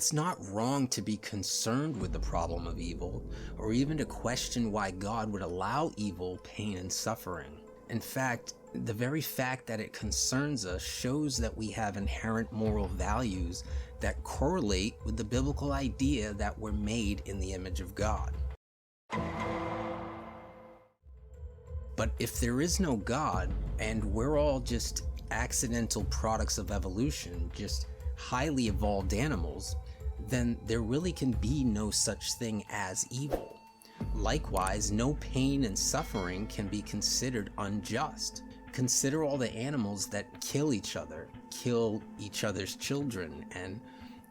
It's not wrong to be concerned with the problem of evil, or even to question why God would allow evil, pain, and suffering. In fact, the very fact that it concerns us shows that we have inherent moral values that correlate with the biblical idea that we're made in the image of God. But if there is no God, and we're all just accidental products of evolution, just highly evolved animals, then there really can be no such thing as evil. Likewise, no pain and suffering can be considered unjust. Consider all the animals that kill each other's children, and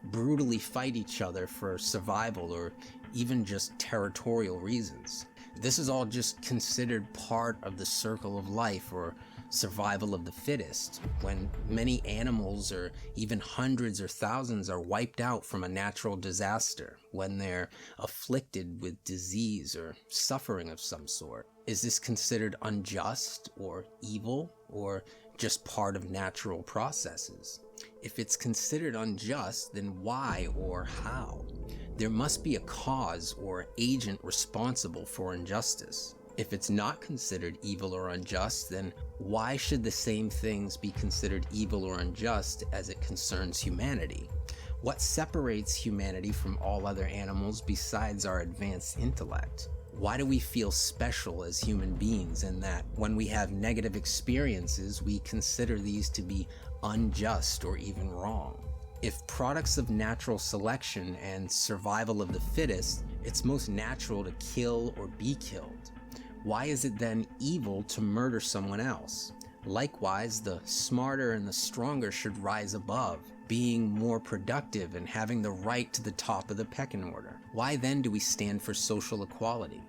brutally fight each other for survival or even just territorial reasons. This is all just considered part of the circle of life, or survival of the fittest, when many animals, or even hundreds or thousands, are wiped out from a natural disaster, when they're afflicted with disease or suffering of some sort. Is this considered unjust or evil, or just part of natural processes? If it's considered unjust, then why or how? There must be a cause or agent responsible for injustice. If it's not considered evil or unjust, then why should the same things be considered evil or unjust as it concerns humanity? What separates humanity from all other animals besides our advanced intellect? Why do we feel special as human beings, and that when we have negative experiences, we consider these to be unjust or even wrong? If products of natural selection and survival of the fittest, it's most natural to kill or be killed. Why is it then evil to murder someone else? Likewise, the smarter and the stronger should rise above, being more productive and having the right to the top of the pecking order. Why then do we stand for social equality?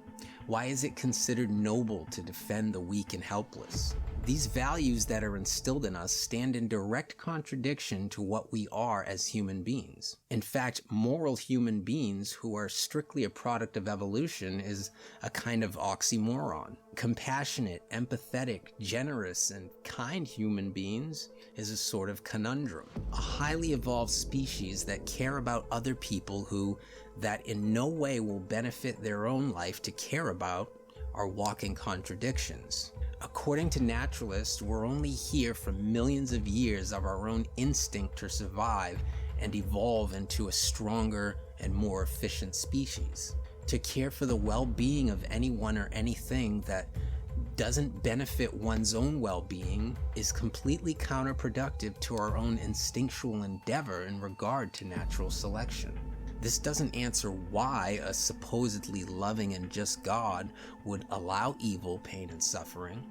Why is it considered noble to defend the weak and helpless? These values that are instilled in us stand in direct contradiction to what we are as human beings. In fact, moral human beings who are strictly a product of evolution is a kind of oxymoron. Compassionate, empathetic, generous, and kind human beings is a sort of conundrum. A highly evolved species that care about other people that in no way will benefit their own life to care about are walking contradictions. According to naturalists, we're only here for millions of years of our own instinct to survive and evolve into a stronger and more efficient species. To care for the well-being of anyone or anything that doesn't benefit one's own well-being is completely counterproductive to our own instinctual endeavor in regard to natural selection. This doesn't answer why a supposedly loving and just God would allow evil, pain, and suffering,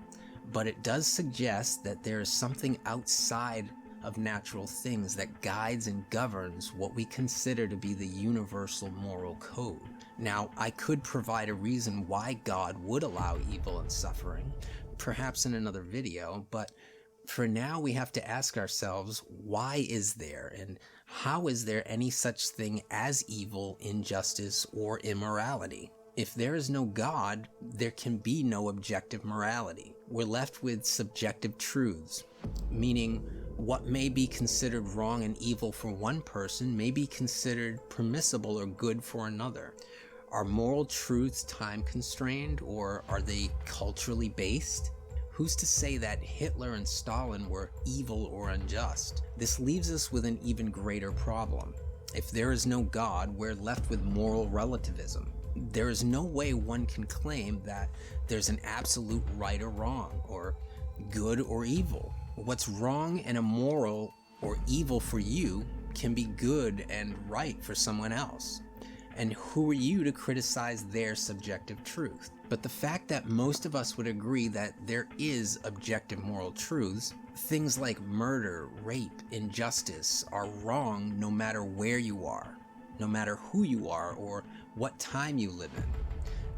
but it does suggest that there is something outside of natural things that guides and governs what we consider to be the universal moral code. Now, I could provide a reason why God would allow evil and suffering, perhaps in another video, but for now we have to ask ourselves, why is there, and how is there any such thing as evil, injustice, or immorality? If there is no God, there can be no objective morality. We're left with subjective truths, meaning what may be considered wrong and evil for one person may be considered permissible or good for another. Are moral truths time-constrained, or are they culturally based? Who's to say that Hitler and Stalin were evil or unjust? This leaves us with an even greater problem. If there is no God, we're left with moral relativism. There is no way one can claim that there's an absolute right or wrong, or good or evil. What's wrong and immoral or evil for you can be good and right for someone else. And who are you to criticize their subjective truth? But the fact that most of us would agree that there is objective moral truths, things like murder, rape, injustice, are wrong no matter where you are, no matter who you are, or what time you live in.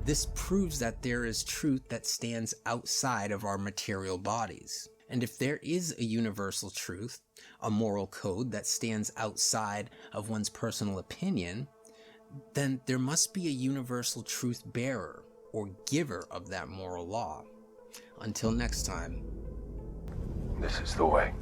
This proves that there is truth that stands outside of our material bodies. And if there is a universal truth, a moral code that stands outside of one's personal opinion, then there must be a universal truth bearer or giver of that moral law. Until next time. This is the way.